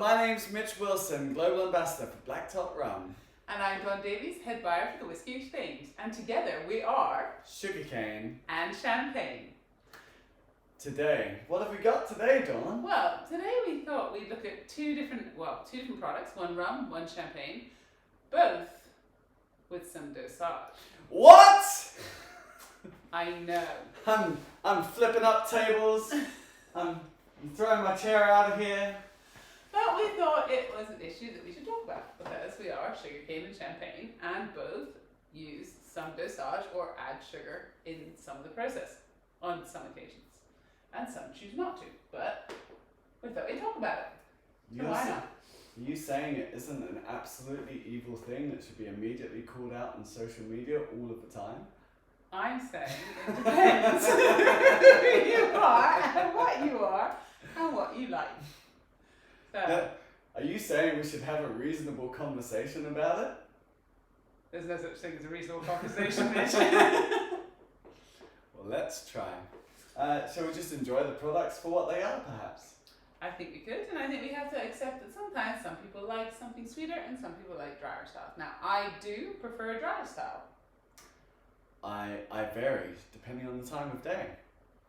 my name's Mitch Wilson, Global Ambassador for Blacktop Rum. And I'm Davies, Head Buyer for the Whisky Exchange. And together we are Sugarcane. and Champagne. Today, what have we got today, Dawn? Well, today we thought we'd look at two different products, one rum, one champagne, both with some dosage. What? I know. I'm flipping up tables. I'm throwing my chair out of here. But we thought it was an issue that we should talk about because we are sugarcane and champagne and both use some dosage or add sugar in some of the process on some occasions. And some choose not to, but we thought we'd talk about it. So why not? You saying it isn't an absolutely evil thing that should be immediately called out on social media all of the time? I'm saying it depends who you are and what you like. So, are you saying we should have a reasonable conversation about it? there's no such thing as a reasonable conversation, Mitch. Well, let's try. Shall we just enjoy the products for what they are, perhaps? I think we could, and I think we have to accept that sometimes some people like something sweeter and some people like drier style. Now, I do prefer a drier style. I vary depending on the time of day.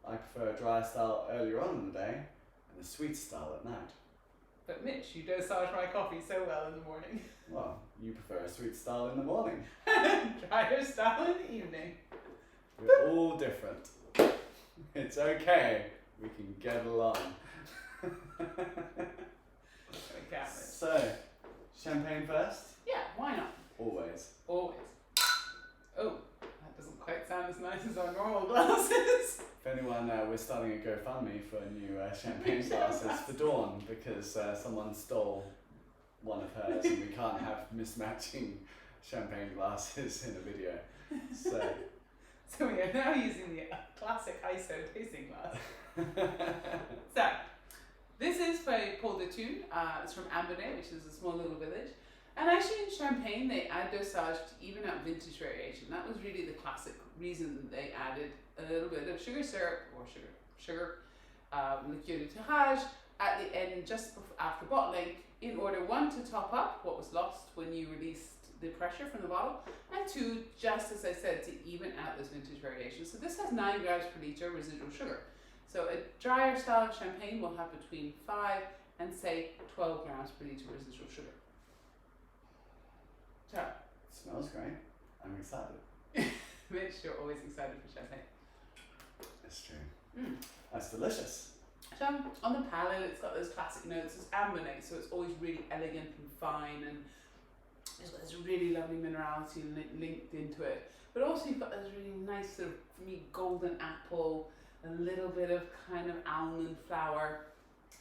I prefer a dry style earlier on in the day and a sweet style at night. But Mitch, you dosage my coffee so well in the morning. Well, you prefer a sweet style in the morning. Drier style in the evening. We're all different. It's okay. We can get along. Okay. So, champagne first? Yeah, why not? Always. Always. Oh, that doesn't quite sound as nice as our normal glasses. If anyone, we're starting a GoFundMe for new champagne glasses for Dawn because someone stole one of hers and we can't have mismatching champagne glasses in a video. So we are now using the classic ISO tasting glass. So, this is by Dethune. It's from Ambonay, which is a small little village. And actually in Champagne, they add dosage to even out vintage variation. That was really the classic reason that they added a little bit of sugar syrup or sugar liqueur de tirage at the end just after bottling in order, one, to top up what was lost when you released the pressure from the bottle, and two, just as I said, to even out those vintage variations. So this has 9 grams per litre residual sugar. So a drier style of champagne will have between 5 and say 12 grams per litre residual sugar. So, Smells great. I'm excited. Mitch, you're always excited for champagne. It's true. That's delicious. So on the palate, it's got those classic notes. It's Ambonay, so it's always really elegant and fine, and it's got this really lovely minerality linked into it. But also you've got this really nice sort of, for me, golden apple, a little bit of kind of almond flour.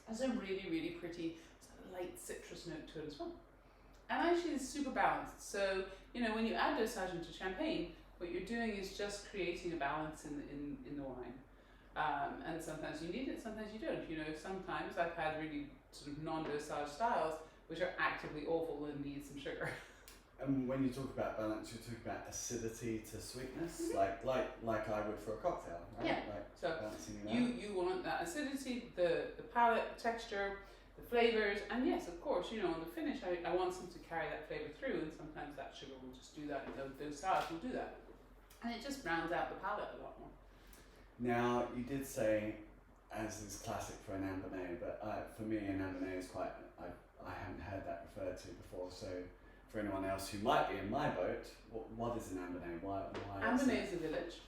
There's a really, really pretty sort of light citrus note to it as well. And actually it's super balanced. So, when you add dosage into champagne, what you're doing is just creating a balance in the wine. And sometimes you need it, sometimes you don't. Sometimes I've had really sort of non-dosage styles which are actively awful and need some sugar. And when you talk about balance, you're talking about acidity to sweetness, like I would for a cocktail, right? Yeah. Like So balancing it out. you want that acidity, the palate, the texture, the flavors, and yes, of course, on the finish, I want some to carry that flavor through, and sometimes that sugar will just do that, and those styles will do that. And it just rounds out the palate a lot more. Now, you did say, as is classic for an Ambonay, but for me, an Ambonay is quite, I haven't heard that referred to before, so for anyone else who might be in my boat, what is an Ambonay? Why Ambonay is a village.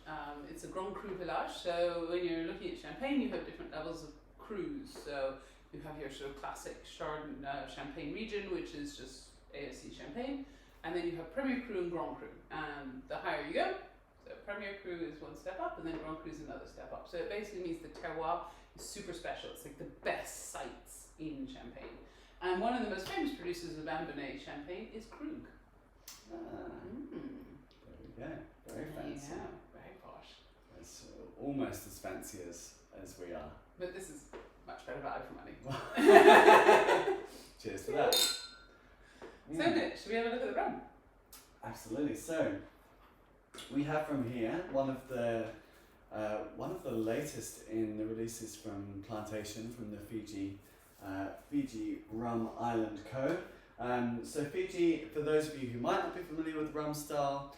It's a Grand Cru village, so when you're looking at Champagne, you have different levels of crus. So you have your sort of classic Champagne region, which is just AOC Champagne, and then you have Premier Cru and Grand Cru. And the higher you go, so Premier Cru is one step up, and then Grand Cru is another step up. So it basically means the terroir is super special. It's like the best sites in Champagne. And one of the most famous producers of Ambonay champagne is Krug. There we go. Very fancy. Yeah, very posh. It's almost as fancy as we are. But this is much better value for money. Cheers to that. So Mitch, should we have a look at the rum? Absolutely. So we have from here one of the latest in the releases from Plantation, from the Fiji Fiji Rum Island Co. So Fiji, for those of you who might not be familiar with rum style,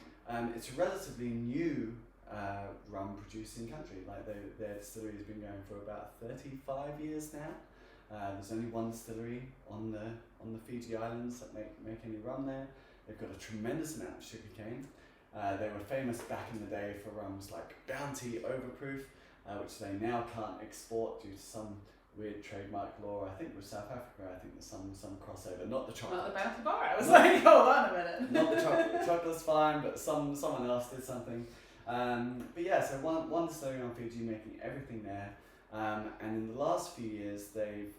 it's a relatively new rum producing country. Like their distillery has been going for about 35 years now. There's only one distillery on the Fiji Islands that make any rum there. They've got a tremendous amount of sugarcane. They were famous back in the day for rums like Bounty Overproof, which they now can't export due to some weird trademark law. I think with South Africa, I think there's some crossover. Not the chocolate. Not the Bounty bar. I was like, hold on a minute. Not the chocolate. The chocolate's fine, but someone else did something. But yeah, so one distillery on Fiji making everything there. And in the last few years, they've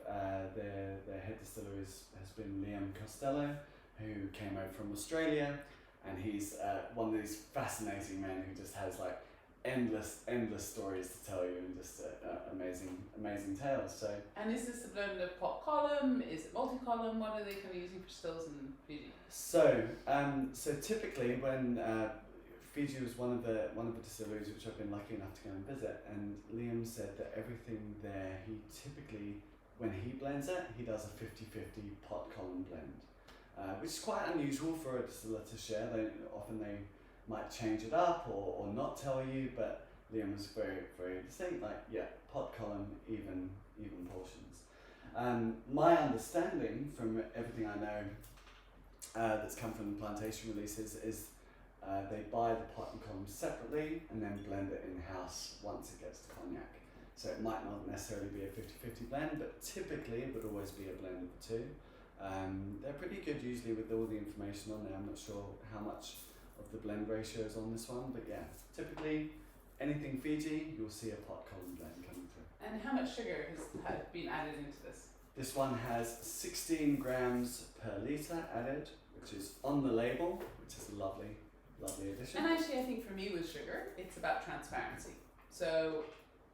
their head distiller has been Liam Costello, who came over from Australia, and he's one of these fascinating men who just has like endless stories to tell you and just amazing tales. So. And is this a blend of pot column? Is it multi-column? What are they kind of using for stills in Fiji? So typically when Fiji was one of the distilleries which I've been lucky enough to go and visit, and Liam said that everything there, he typically, when he blends it, he does a 50-50 pot column blend, which is quite unusual for a distiller to share. They might change it up or not tell you, but Liam was very, very distinct, like, yeah, pot column, even portions. My understanding from everything I know that's come from the Plantation releases is they buy the pot and column separately and then blend it in-house once it gets to cognac. So it might not necessarily be a 50-50 blend, but typically it would always be a blend of the two. They're pretty good usually with all the information on there. I'm not sure how much of the blend ratio is on this one, but yeah, typically anything Fiji, you'll see a pot column blend coming through. And how much sugar has been added into this? This one has 16 grams per litre added, which is on the label, which is a lovely addition. And actually, I think for me with sugar, it's about transparency. So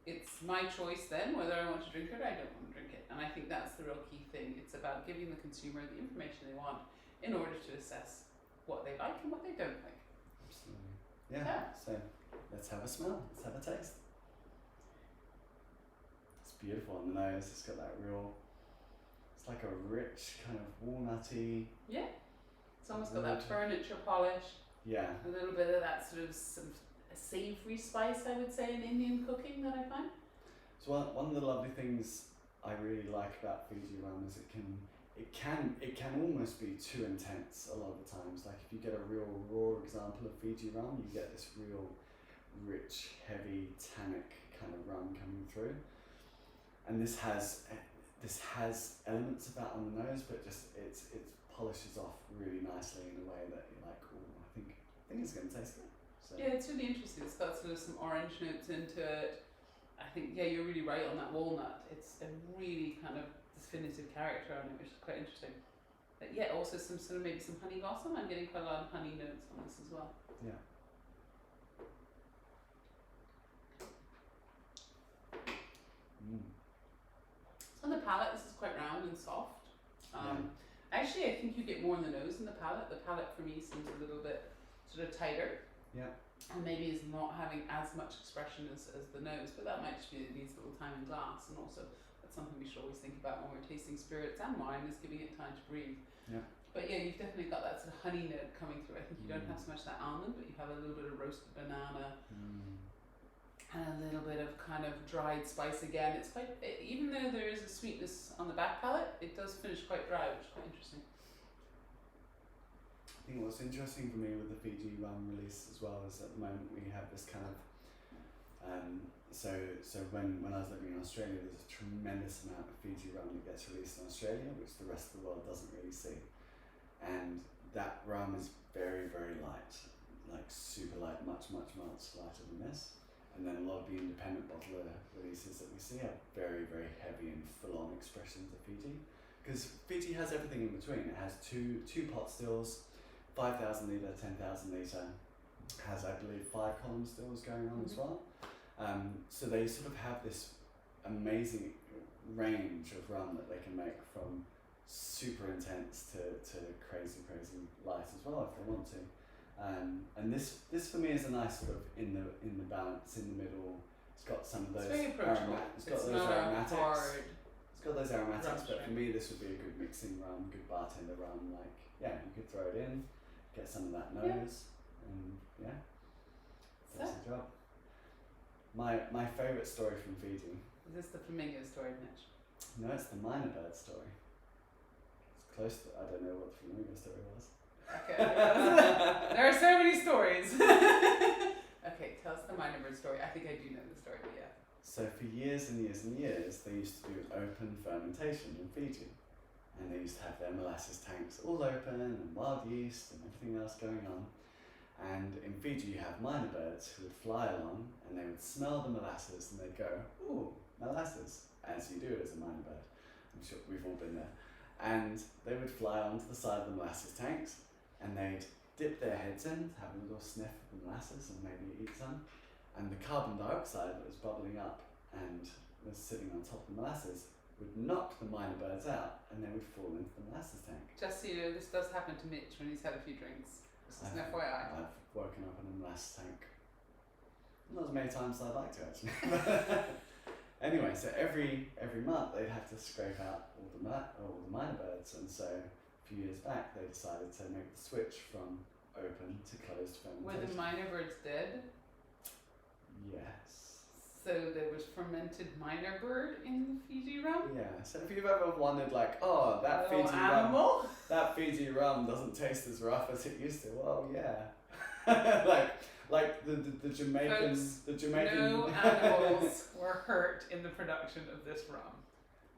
it's my choice then whether I want to drink it or I don't want to drink it. And I think that's the real key thing. It's about giving the consumer the information they want in order to assess what they like and what they don't like. Absolutely. Yeah. So let's have a smell. Let's have a taste. It's beautiful on the nose. It's got that real, it's like a rich kind of walnutty. Yeah. It's almost got that furniture polish. Yeah. A little bit of that sort of savoury spice, I would say, in Indian cooking that I find. So one of the lovely things I really like about Fiji rum is it can almost be too intense a lot of the times. Like if you get a real raw example of Fiji rum, you get this real rich, heavy, tannic kind of rum coming through. And this has elements of that on the nose, but just it polishes off really nicely in a way that you're like, oh, I think it's going to taste good. So. Yeah, it's really interesting. It's got sort of some orange notes into it. I think, yeah, you're really right on that walnut. It's a really kind of definitive character on it, which is quite interesting. But yeah, also some sort of maybe some honey blossom. I'm getting quite a lot of honey notes on this as well. Yeah. So on the palate, this is quite round and soft. Actually, I think you get more on the nose than the palate. The palate for me seems a little bit sort of tighter. Yeah. And maybe is not having as much expression as the nose, but that might just be it needs a little time in glass. And also, that's something we should always think about when we're tasting spirits and wine, is giving it time to breathe. Yeah. But yeah, you've definitely got that sort of honey note coming through. I think you don't have so much that almond, but you have a little bit of roasted banana and a little bit of kind of dried spice again. It's quite, even though there is a sweetness on the back palate, it does finish quite dry, which is quite interesting. I think what's interesting for me with the Fiji rum release as well is at the moment we have this kind of so when I was living in Australia, there's a tremendous amount of Fiji rum that gets released in Australia, which the rest of the world doesn't really see, and that rum is very, very light, like super light, much lighter than this. And then a lot of the independent bottler releases that we see are very, very heavy and full-on expressions of Fiji, because Fiji has everything in between. It has two pot stills, 5,000 litre, 10,000 litre, has I believe 5 column stills going on as well. So they sort of have this amazing range of rum that they can make, from super intense to crazy light as well if they want to. And this for me is a nice sort of in the balance, in the middle. It's got some of those it's very approachable. aromatics. got those aromatics, Rum but for strength. me this would be a good mixing rum, good bartender rum. Like, yeah, you could throw it in, get some of that nose, and yeah, does the job. My favourite story from Fiji. Is this the flamingo story, Mitch? No, it's the minor bird story. It's close to, I don't know what the flamingo story was. Okay. There are so many stories. Okay, tell us the minor bird story. I think I do know the story, but yeah. So for years and years and years, they used to do open fermentation in Fiji. And they used to have their molasses tanks all open and wild yeast and everything else going on. And in Fiji you have minor birds who would fly along and they would smell the molasses and they'd go, ooh, molasses, as you do as a minor bird. I'm sure we've all been there. And they would fly onto the side of the molasses tanks and they'd dip their heads in, have a little sniff of the molasses and maybe eat some. And the carbon dioxide that was bubbling up and was sitting on top of the molasses would knock the minor birds out and they would fall into the molasses tank. Just so you know, this does happen to Mitch when he's had a few drinks. This is an FYI. I've woken up in a molasses tank. Not as many times as I'd like to actually. Anyway, so every month they'd have to scrape out all the minor birds, and so a few years back they decided to make the switch from open to closed fermentation. Were the minor birds dead? Yes. So there was fermented minor bird in the Fiji rum? Yeah. So if you've ever wondered, like, oh, that Little Fiji animal? rum, that Fiji rum doesn't taste as rough as it used to. Well, yeah. like the Jamaican, Folks, the Jamaican. No animals were hurt in the production of this rum.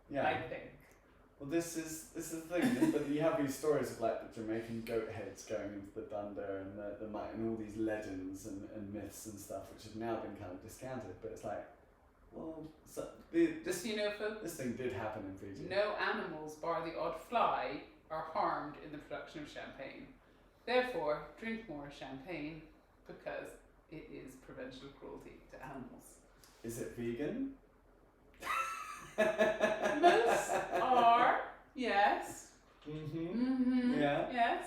Yeah. I think. Well, this is the thing. But you have these stories of like the Jamaican goat heads going into the dunder and and all these legends and myths and stuff, which have now been kind of discounted. But it's like, well, Just so you know, folks, this thing did happen in Fiji. no animals, bar the odd fly, are harmed in the production of champagne. Therefore, drink more champagne because it is prevention of cruelty to animals. Is it vegan? Most are, yes. Yeah. Yes.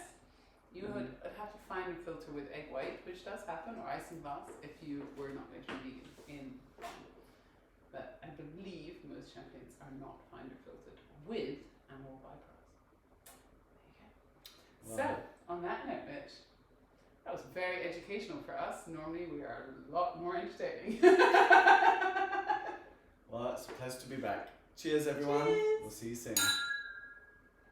You would have to find a filter with egg white, which does happen, or isinglass if you were not going to be vegan in rum. But I believe most champagnes are not finder filtered with animal byproducts. There you go. Wow. So, on that note, Mitch, that was very educational for us. Normally we are a lot more entertaining. Well, it's a pleasure to be back. Cheers, everyone. Cheers. We'll see you soon.